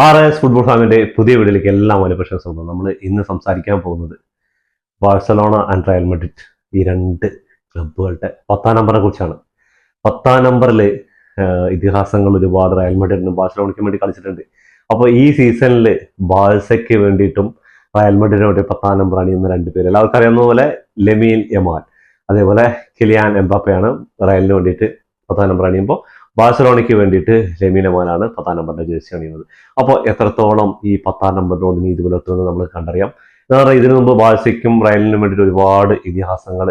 RS football ഫാമിന്റെ പുതിയ വീഡിയോയിലേക്ക് എല്ലാ മലപ്രശ്നങ്ങളും നമ്മൾ ഇന്ന് സംസാരിക്കാൻ പോകുന്നത് ബാഴ്സലോണ ആൻഡ് റയൽ മഡ്രിഡ് ഈ രണ്ട് ക്ലബ്ബുകളുടെ 10ാം നമ്പറിനെ കുറിച്ചാണ്. 10ാം നമ്പറിൽ ഇതിഹാസങ്ങൾ ഒരുപാട് റയൽ മഡ്രിഡിനും ബാഴ്സലോണയ്ക്കും വേണ്ടി കളിച്ചിട്ടുണ്ട്. അപ്പോൾ ഈ സീസണിൽ ബാഴ്സയ്ക്ക് വേണ്ടിയിട്ടും റയൽ മഡ്രിഡിന് വേണ്ടി 10ാം നമ്പറാണ് ഇന്ന് രണ്ടുപേര്. എല്ലാവർക്കും അറിയാവുന്ന പോലെ ലെമീൻ യമാൽ, അതേപോലെ കിലിയാൻ എംബാപ്പയാണ് റയലിന് വേണ്ടിയിട്ട് 10ാം നമ്പർ അണിയുമ്പോൾ ബാഴ്സലോണയ്ക്ക് വേണ്ടിയിട്ട് ലെമീൻ യമാലാണ് 10ാം നമ്പറിന്റെ ജേഴ്സി അണിയുന്നത്. അപ്പോൾ എത്രത്തോളം ഈ 10ാം നമ്പറിനോട് നീതി പുലർത്തുന്നത് നമ്മൾ കണ്ടറിയാം. എന്ന് പറഞ്ഞാൽ ഇതിനു മുമ്പ് ബാഴ്സയ്ക്കും റയലിനും വേണ്ടിയിട്ട് ഒരുപാട് ഇതിഹാസങ്ങൾ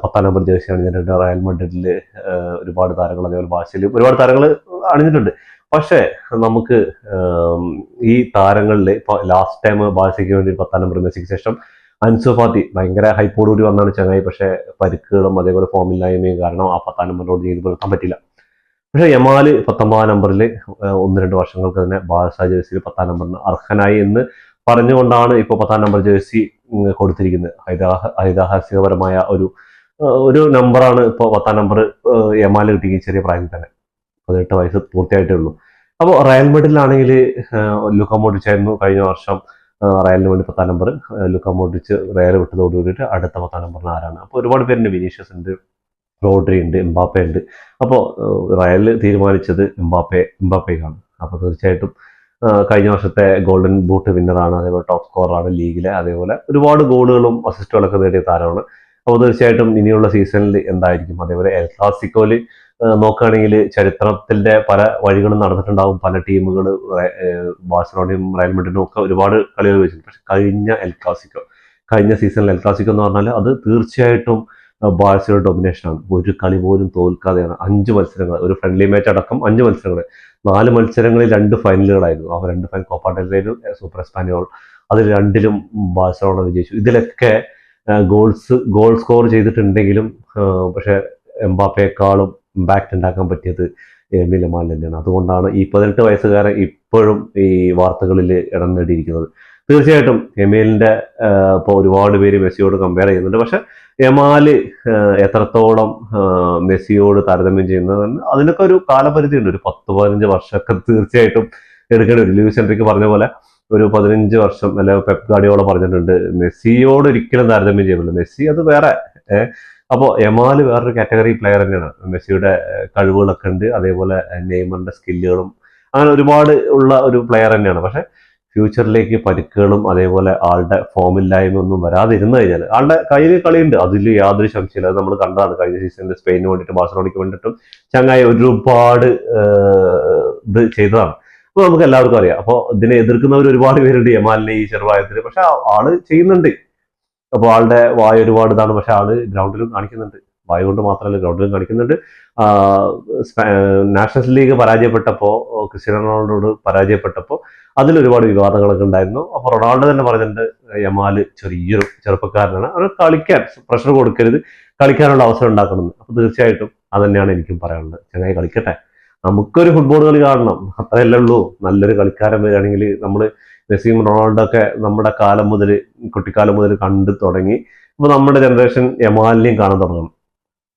10ാം നമ്പർ ജേഴ്സി അണിഞ്ഞിട്ടുണ്ട്. റയൽ മഡ്രിഡിൽ ഒരുപാട് താരങ്ങൾ, അതേപോലെ ബാഴ്സയിൽ ഒരുപാട് താരങ്ങൾ അണിഞ്ഞിട്ടുണ്ട്. പക്ഷേ നമുക്ക് ഈ താരങ്ങളിൽ ഇപ്പോൾ ലാസ്റ്റ് ടൈം ബാഴ്സയ്ക്ക് വേണ്ടി 10ാം നമ്പർ മെസ്സിക്ക് ശേഷം അൻസു ഫാത്തി ഭയങ്കര ഹൈപ്പോടുകൂടി വന്നാണ് ചങ്ങായി. പക്ഷേ പരിക്കുകളും അതേപോലെ ഫോമില്ലായ്മയും കാരണം ആ 10ാം നമ്പറിനോട് നീതി പുലർത്താൻ പറ്റില്ല. പക്ഷേ യമാല് 19ാം നമ്പറിൽ 1-2 വർഷങ്ങൾക്ക് തന്നെ ബാഴ്സ ജേഴ്സിയിൽ 10ാം നമ്പറിന് അർഹനായി എന്ന് പറഞ്ഞുകൊണ്ടാണ് ഇപ്പോൾ 10ാം നമ്പർ ജേഴ്സി കൊടുത്തിരിക്കുന്നത്. ഐതിഹാസികപരമായ ഒരു നമ്പറാണ് ഇപ്പോൾ 10ാം നമ്പർ യമാല് കിട്ടി ചെറിയ പ്രായത്തിൽ തന്നെ. 18 വയസ്സ് പൂർത്തിയായിട്ടേ ഉള്ളൂ. അപ്പോൾ റയൽ മഡ്രിഡിലാണെങ്കിൽ ലുക്ക മോഡ്രിച്ച് ആയിരുന്നു കഴിഞ്ഞ വർഷം റയലിന് വേണ്ടി 10ാം നമ്പർ. ലുക്ക മോഡ്രിച്ച് റയൽ വിട്ടതോട് കൂടിയിട്ട് അടുത്ത 10ാം നമ്പറിന് ആരാണ്? അപ്പോൾ ഒരുപാട് പേരുണ്ട്. വിനീഷ്യസ് ഉണ്ട്, റോഡ്രി ഉണ്ട്, എംബാപ്പെ ഉണ്ട്. അപ്പോൾ റയൽ തീരുമാനിച്ചത് എംബാപ്പയ്ക്കാണ്. അപ്പോൾ തീർച്ചയായിട്ടും കഴിഞ്ഞ വർഷത്തെ ഗോൾഡൻ ബൂട്ട് വിന്നറാണ്, അതേപോലെ ടോപ്പ് സ്കോറാണ് ലീഗിലെ, അതേപോലെ ഒരുപാട് ഗോളുകളും അസിസ്റ്റുകളൊക്കെ നേടിയ താരമാണ്. അപ്പോൾ തീർച്ചയായിട്ടും ഇനിയുള്ള സീസണിൽ എന്തായിരിക്കും? അതേപോലെ എൽ ക്ലാസിക്കോയിൽ നോക്കുകയാണെങ്കിൽ ചരിത്രത്തിന്റെ പല വഴികളും നടന്നിട്ടുണ്ടാവും. പല ടീമുകൾ ബാഴ്സലോണയും റയൽ മഡ്രിഡും ഒക്കെ ഒരുപാട് കളികൾ വെച്ചിട്ടുണ്ട്. പക്ഷെ കഴിഞ്ഞ സീസണിൽ എൽ ക്ലാസിക്കോ എന്ന് പറഞ്ഞാൽ അത് തീർച്ചയായിട്ടും ബാഴ്സയുടെ ഡൊമിനേഷനാണ്. ഒരു കളി പോലും തോൽക്കാതെയാണ്. 5 മത്സരങ്ങൾ, ഒരു ഫ്രണ്ട്ലി മാച്ച് അടക്കം 5 മത്സരങ്ങൾ, 4 മത്സരങ്ങളിൽ 2 ഫൈനലുകളായിരുന്നു. ആ 2 ഫൈനൽ കോപ്പ ഡെൽ റേയും സൂപ്പർ എസ്പാനിയോൾ, അതിൽ 2ലും ബാഴ്സലോണ വിജയിച്ചു. ഇതിലൊക്കെ ഗോൾ സ്കോർ ചെയ്തിട്ടുണ്ടെങ്കിലും പക്ഷെ എംബാപ്പയെക്കാളും ഇമ്പാക്റ്റ് ഉണ്ടാക്കാൻ പറ്റിയത് ലെമീൻ യമാൽ തന്നെയാണ്. അതുകൊണ്ടാണ് ഈ 18 വയസ്സുകാരൻ ഇപ്പോഴും ഈ വാർത്തകളിൽ ഇടം നേടിയിരിക്കുന്നത്. തീർച്ചയായിട്ടും യമേലിന്റെ ഇപ്പോൾ ഒരുപാട് പേര് മെസ്സിയോട് കമ്പയർ ചെയ്യുന്നുണ്ട്. പക്ഷെ യമാല് എത്രത്തോളം മെസ്സിയോട് താരതമ്യം ചെയ്യുന്നത് അതിനൊക്കെ ഒരു കാലപരിധി ഉണ്ട്. ഒരു 10-15 വർഷമൊക്കെ തീർച്ചയായിട്ടും എടുക്കേണ്ടി വരും. ലൂയിസ് എൻറിക്ക് പറഞ്ഞ പോലെ ഒരു 15 വർഷം, അല്ലെങ്കിൽ പെപ് ഗാർഡിയോള പറഞ്ഞിട്ടുണ്ട് മെസ്സിയോട് ഒരിക്കലും താരതമ്യം ചെയ്യുന്നില്ല. മെസ്സി അത് വേറെ. അപ്പോൾ യമാല് വേറൊരു കാറ്റഗറി പ്ലെയർ തന്നെയാണ്. മെസ്സിയുടെ കഴിവുകളൊക്കെ ഉണ്ട്, അതേപോലെ നെയ്മറിന്റെ സ്കില്ലുകളും അങ്ങനെ ഒരുപാട് ഉള്ള ഒരു പ്ലെയർ തന്നെയാണ്. പക്ഷെ ഫ്യൂച്ചറിലേക്ക് പരിക്കുകളും അതേപോലെ ആളുടെ ഫോമില്ലായ്മ ഒന്നും വരാതിരുന്നു കഴിഞ്ഞാൽ ആളുടെ കയ്യിൽ കളിയുണ്ട്, അതിൽ യാതൊരു സംശയമില്ല. അത് നമ്മൾ കണ്ടതാണ് കഴിഞ്ഞ സീസണിൽ സ്പെയിനിന് വേണ്ടിയിട്ട് ബാഴ്സലോണയ്ക്ക് വേണ്ടിയിട്ടും ചങ്ങായി ഒരുപാട് ഇത് ചെയ്തതാണ്. അപ്പോൾ നമുക്ക് എല്ലാവർക്കും അറിയാം. അപ്പോൾ ഇതിനെ എതിർക്കുന്നവർ ഒരുപാട് പേരുണ്ട് യമാലിനെ ഈ ചെറുപ്രായത്തിൽ. പക്ഷെ ആള് ചെയ്യുന്നുണ്ട്. അപ്പോൾ ആളുടെ വായ ഒരുപാട് ഇതാണ്, പക്ഷെ ആള് ഗ്രൗണ്ടിലും കാണിക്കുന്നുണ്ട്. വായ കൊണ്ട് മാത്രമല്ല ഗ്രൗണ്ടിലും കാണിക്കുന്നുണ്ട്. നാഷണൽസ് ലീഗ് പരാജയപ്പെട്ടപ്പോൾ, ക്രിസ്ത്യാനോ റൊണാൾഡോയോട് പരാജയപ്പെട്ടപ്പോൾ അതിലൊരുപാട് വിവാദങ്ങളൊക്കെ ഉണ്ടായിരുന്നു. അപ്പോൾ റൊണാൾഡോ തന്നെ പറഞ്ഞിട്ടുണ്ട് യമാല് ചെറിയൊരു ചെറുപ്പക്കാരനാണ്, അവർ കളിക്കാൻ പ്രഷർ കൊടുക്കരുത്, കളിക്കാനുള്ള അവസരം ഉണ്ടാക്കണമെന്ന്. അപ്പോൾ തീർച്ചയായിട്ടും അത് തന്നെയാണ് എനിക്കും പറയാനുള്ളത്. ചങ്ങായി കളിക്കട്ടെ, നമുക്കൊരു ഫുട്ബോൾ കളി കാണണം, അത്രയല്ലേ ഉള്ളൂ. നല്ലൊരു കളിക്കാരൻ വരികയാണെങ്കിൽ നമ്മൾ മെസ്സിയും റൊണാൾഡോ ഒക്കെ നമ്മുടെ കുട്ടിക്കാലം മുതൽ കണ്ടു തുടങ്ങി. അപ്പോൾ നമ്മുടെ ജനറേഷൻ യമാലിനെയും കാണാൻ തുടങ്ങണം.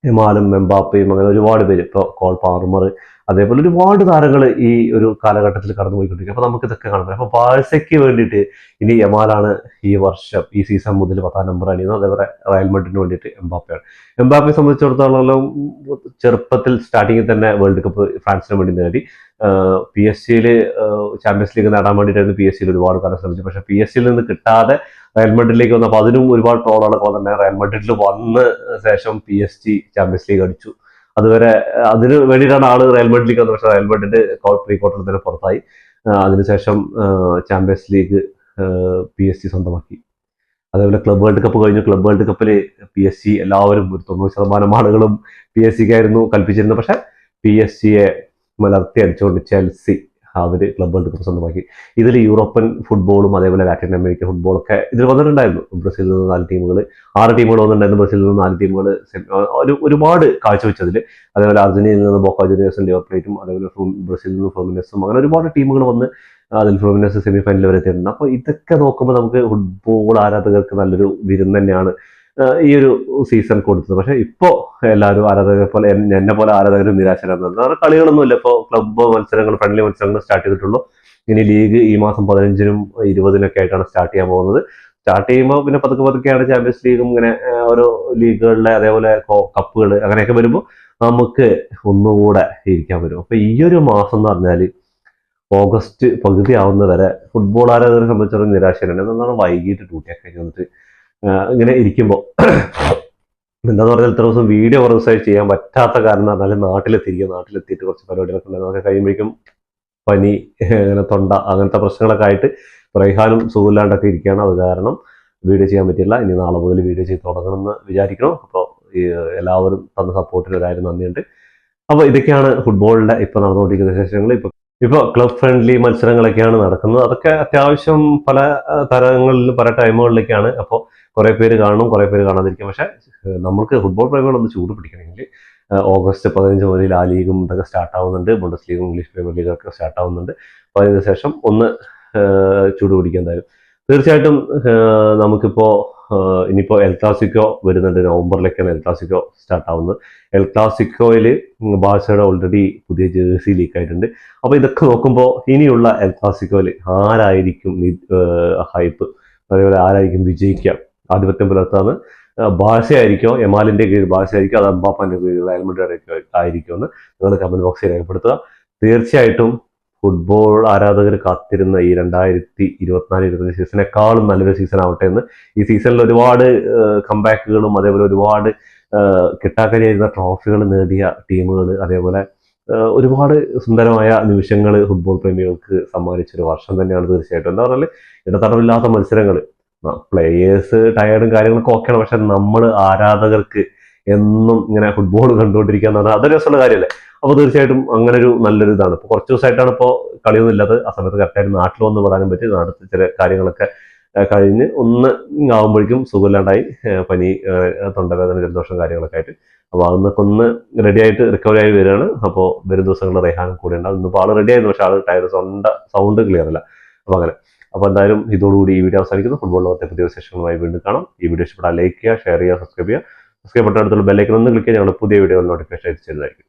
യമാലും എംബാപ്പയും അങ്ങനെ ഒരുപാട് പേര്, ഇപ്പോൾ കോൾ പാർമർ, അതേപോലെ ഒരുപാട് താരങ്ങൾ ഈ ഒരു കാലഘട്ടത്തിൽ കടന്നു പോയിക്കൊണ്ടിരിക്കും. അപ്പോൾ നമുക്ക് ഇതൊക്കെ കാണാൻ പറ്റും. അപ്പോൾ ബാഴ്സയ്ക്ക് വേണ്ടിയിട്ട് ഇനി യമാലാണ് ഈ സീസൺ മുതൽ 10ാം നമ്പർ അണിയുന്നത്. അതേപോലെ റയൽ മഡ്രിഡിന് വേണ്ടിയിട്ട് എംബാപ്പയാണ്. എംബാപ്പയെ സംബന്ധിച്ചിടത്തോളം ചെറുപ്പത്തിൽ സ്റ്റാർട്ടിങ്ങിൽ തന്നെ വേൾഡ് കപ്പ് ഫ്രാൻസിന് വേണ്ടി നേടി. PSG ചാമ്പ്യൻസ് ലീഗ് നേടാൻ വേണ്ടിയിട്ടായിരുന്നു PSG ഒരുപാട് കാലം ശ്രമിച്ചു. പക്ഷെ PSG നിന്ന് കിട്ടാതെ റയൽ മഡ്രിഡിലേക്ക് വന്നപ്പോൾ അതിനും ഒരുപാട് ട്രോളുകളൊക്കെ വന്നിട്ടുണ്ട്. റയൽ മഡ്രിഡിൽ വന്ന ശേഷം PSG ചാമ്പ്യൻസ് ലീഗ് അടിച്ചു. അതുവരെ അതിന് വേണ്ടിയിട്ടാണ് ആള് റയൽ മഡ്രിഡിലേക്ക് വന്നത്. പക്ഷേ റയൽ മഡ്രിഡ് പ്രീ ക്വാർട്ടറിൽ തന്നെ പുറത്തായി. അതിനുശേഷം ചാമ്പ്യൻസ് ലീഗ് PSG സ്വന്തമാക്കി. അതേപോലെ ക്ലബ് വേൾഡ് കപ്പ് കഴിഞ്ഞു. ക്ലബ് വേൾഡ് കപ്പിൽ PSG എല്ലാവരും ഒരു 90% ആളുകളും PSG-ക്കായിരുന്നു കൽപ്പിച്ചിരുന്നത്. പക്ഷെ PSG-യെ മലർത്തി അടിച്ചുകൊണ്ട് ചെൽസി അവര് ക്ലബ് വേൾഡ് കപ്പ് സ്വന്തമാക്കി. ഇതിൽ യൂറോപ്യൻ ഫുട്ബോളും അതേപോലെ ലാറ്റിൻ അമേരിക്കൻ ഫുട്ബോളൊക്കെ ഇതിൽ വന്നിട്ടുണ്ടായിരുന്നു. ബ്രസീലിൽ നിന്ന് 4 ടീമുകൾ, 6 ടീമുകൾ വന്നിട്ടുണ്ടായിരുന്നു. ബ്രസീലിൽ നിന്ന് 4 ടീമുകൾ ഒരുപാട് കാഴ്ചവെച്ചതിൽ. അതേപോലെ അർജന്റീനയിൽ നിന്ന് ബോക്ക ജൂനിയേഴ്സും ലിവർ പ്ലേറ്റും, അതേപോലെ ബ്രസീലിൽ നിന്ന് ഫ്ലൂമിനസും, അങ്ങനെ ഒരുപാട് ടീമുകൾ വന്ന് അതിൽ ഫ്ലൂമിനസ് സെമി ഫൈനലിൽ വരെ എത്തിയിട്ടുണ്ട്. അപ്പോൾ ഇതൊക്കെ നോക്കുമ്പോൾ നമുക്ക് ഫുട്ബോൾ ആരാധകർക്ക് നല്ലൊരു വിരുന്ന് തന്നെയാണ് ഈ ഒരു സീസൺ കൊടുത്തത്. പക്ഷെ ഇപ്പോ എല്ലാവരും ആരാധകരെ പോലെ, എന്നെ പോലെ ആരാധകരും നിരാശരാകുന്നത്. കളികളൊന്നുമില്ല. ഇപ്പോൾ ക്ലബ്ബ് മത്സരങ്ങൾ, ഫ്രണ്ട്ലി മത്സരങ്ങൾ സ്റ്റാർട്ട് ചെയ്തിട്ടുള്ളൂ. ഇനി ലീഗ് ഈ മാസം 15-നും 20-നൊക്കെ ആയിട്ടാണ് സ്റ്റാർട്ട് ചെയ്യാൻ പോകുന്നത്. സ്റ്റാർട്ട് ചെയ്യുമ്പോൾ പിന്നെ പതുക്കെയാണ് ചാമ്പ്യൻസ് ലീഗും ഇങ്ങനെ ഓരോ ലീഗുകളിലെ അതേപോലെ കപ്പുകൾ അങ്ങനെയൊക്കെ വരുമ്പോൾ നമുക്ക് ഒന്നുകൂടെ ഇരിക്കാൻ വരും. അപ്പൊ ഈ ഒരു മാസം എന്ന് പറഞ്ഞാൽ ഓഗസ്റ്റ് പകുതി ആവുന്ന വരെ ഫുട്ബോൾ ആരാധകരെ സംബന്ധിച്ചിടത്തോളം നിരാശയാണ്. എന്താണ് വൈകിട്ട് ഡ്യൂട്ടിയൊക്കെ കഴിഞ്ഞിട്ട് ഇങ്ങനെ ഇരിക്കുമ്പോൾ എന്താന്ന് പറഞ്ഞാൽ ഇത്ര ദിവസം വീഡിയോ കുറേ ദിവസമായി ചെയ്യാൻ പറ്റാത്ത കാരണം എന്ന് പറഞ്ഞാൽ നാട്ടിലെത്തിയിട്ട് കുറച്ച് പരിപാടികളൊക്കെ ഉണ്ടായിരുന്നു. അതൊക്കെ കഴിയുമ്പോഴേക്കും പനി, അങ്ങനെ തൊണ്ട, അങ്ങനത്തെ പ്രശ്നങ്ങളൊക്കെ ആയിട്ട് റൈഹാനും സുഖമില്ലാണ്ടൊക്കെ ഇരിക്കുകയാണ്. അത് കാരണം വീഡിയോ ചെയ്യാൻ പറ്റില്ല. ഇനി നാളെ മുതൽ വീഡിയോ ചെയ്ത് തുടങ്ങണമെന്ന് വിചാരിക്കണം. അപ്പോൾ എല്ലാവരും തന്ന സപ്പോർട്ടിന് ഒരായിരം നന്ദിയുണ്ട്. അപ്പോൾ ഇതൊക്കെയാണ് ഫുട്ബോളിന്റെ ഇപ്പൊ നടന്നുകൊണ്ടിരിക്കുന്ന വിശേഷങ്ങൾ. ഇപ്പൊ ക്ലബ് ഫ്രണ്ട്ലി മത്സരങ്ങളൊക്കെയാണ് നടക്കുന്നത്. അതൊക്കെ അത്യാവശ്യം പല തരങ്ങളിലും പല ടൈമുകളിലേക്കാണ്. അപ്പോൾ കുറെ പേര് കാണും, കുറെ പേര് കാണാതിരിക്കും. പക്ഷെ നമുക്ക് ഫുട്ബോൾ പ്രേമികളൊന്ന് ചൂട് പിടിക്കണമെങ്കിൽ ഓഗസ്റ്റ് 15 മുതൽ ആ ലീഗും ഇതൊക്കെ സ്റ്റാർട്ട് ആവുന്നുണ്ട്. ബുണ്ടസ് ലീഗും ഇംഗ്ലീഷ് പ്രീമിയർ ലീഗൊക്കെ സ്റ്റാർട്ട് ആവുന്നുണ്ട്. അപ്പോൾ അതിനുശേഷം ഒന്ന് ചൂട് പിടിക്കാൻ എന്തായാലും തീർച്ചയായിട്ടും നമുക്കിപ്പോ ഇനിയിപ്പോൾ എൽ ക്ലാസിക്കോ വരുന്നുണ്ട്. നവംബറിലേക്കാണ് എൽ ക്ലാസിക്കോ സ്റ്റാർട്ട് ആവുന്നത്. എൽ ക്ലാസിക്കോയിൽ ബാഴ്സയുടെ ഓൾറെഡി പുതിയ ജേഴ്സി ലീക്ക് ആയിട്ടുണ്ട്. അപ്പോൾ ഇതൊക്കെ നോക്കുമ്പോൾ ഇനിയുള്ള എൽ ക്ലാസിക്കോയിൽ ആരായിരിക്കും ഹൈപ്പ്, അതേപോലെ ആരായിരിക്കും വിജയിക്കുക, ആധിപത്യം പുലർത്താന്ന് ബാഴ്സയായിരിക്കോ, എമാലിന്റെ കീഴിൽ ബാഴ്സയായിരിക്കും, അത് എംബാപ്പന്റെ കീഴിൽ റയൽ മാഡ്രിഡ് ആയിരിക്കും എന്ന് നിങ്ങൾ കമന്റ് ബോക്സിൽ രേഖപ്പെടുത്തുക. തീർച്ചയായിട്ടും ഫുട്ബോൾ ആരാധകർ കാത്തിരുന്ന ഈ 2024-25 സീസണേക്കാളും നല്ലൊരു സീസൺ ആവട്ടെ എന്ന്. ഈ സീസണിൽ ഒരുപാട് കംബാക്കുകളും അതേപോലെ ഒരുപാട് കിട്ടാക്കരിയായിരുന്ന ട്രോഫികൾ നേടിയ ടീമുകൾ, അതേപോലെ ഒരുപാട് സുന്ദരമായ നിമിഷങ്ങൾ ഫുട്ബോൾ പ്രേമികൾക്ക് സമ്മാനിച്ചൊരു വർഷം തന്നെയാണ് തീർച്ചയായിട്ടും. എന്താ പറഞ്ഞാൽ ഇടതടവില്ലാത്ത മത്സരങ്ങൾ, പ്ലേയേഴ്സ് ടയേർഡും കാര്യങ്ങളൊക്കെ ഓക്കെയാണ്. പക്ഷെ നമ്മൾ ആരാധകർക്ക് എന്നും ഇങ്ങനെ ഫുട്ബോൾ കണ്ടുകൊണ്ടിരിക്കുക എന്ന് പറഞ്ഞാൽ അതൊരു രസമുള്ള കാര്യമല്ലേ. അപ്പോൾ തീർച്ചയായിട്ടും അങ്ങനെ ഒരു നല്ലൊരു ഇതാണ്. ഇപ്പോൾ കുറച്ച് ദിവസമായിട്ടാണ് ഇപ്പോൾ കളിയൊന്നും ഇല്ലാത്തത്. ആ സമയത്ത് കറക്റ്റായിട്ട് നാട്ടിൽ വന്ന് പെടാനും പറ്റി. നാട്ടിൽ ചില കാര്യങ്ങളൊക്കെ കഴിഞ്ഞ് ഒന്ന് ആകുമ്പോഴേക്കും സുഖമില്ലാണ്ടായി, പനി, തൊണ്ടവേദന, ജലദോഷം കാര്യങ്ങളൊക്കെ ആയിട്ട്. അപ്പോൾ അതൊന്നൊക്കെ ഒന്ന് റെഡി ആയിട്ട് റിക്കവറി ആയി വരികയാണ്. അപ്പോൾ വരും ദിവസങ്ങളിൽ റെഹാനും കൂടെ ഉണ്ടാവും. ഇന്നിപ്പോൾ ആൾ റെഡി ആയിരുന്നു, പക്ഷെ ആൾ ടയർ സൗണ്ട് ക്ലിയർ അല്ല. അപ്പോൾ അങ്ങനെ. അപ്പോൾ എന്തായാലും ഇതോടുകൂടി ഈ വീഡിയോ അവസാനിക്കുന്നു. ഫുട്ബോൾ ലോകത്തെ പുതിയ വിശേഷങ്ങളുമായി വീണ്ടും കാണാം. ഈ വീഡിയോ ഇഷ്ടപ്പെട്ടാൽ ലൈക്ക് ചെയ്യുക, ഷെയർ ചെയ്യുക, സബ്സ്ക്രൈബ് ചെയ്യുക. സബ്സ്ക്രൈബ് ബട്ടൺ അടുത്തുള്ള ബെല്ലൈക്കൺ ഒന്ന് ക്ലിക്ക് ചെയ്യുക. ഞങ്ങൾ പുതിയ വീഡിയോകൾ നോട്ടിഫിക്കേഷൻ അയച്ചു തരുന്നതായിരിക്കും.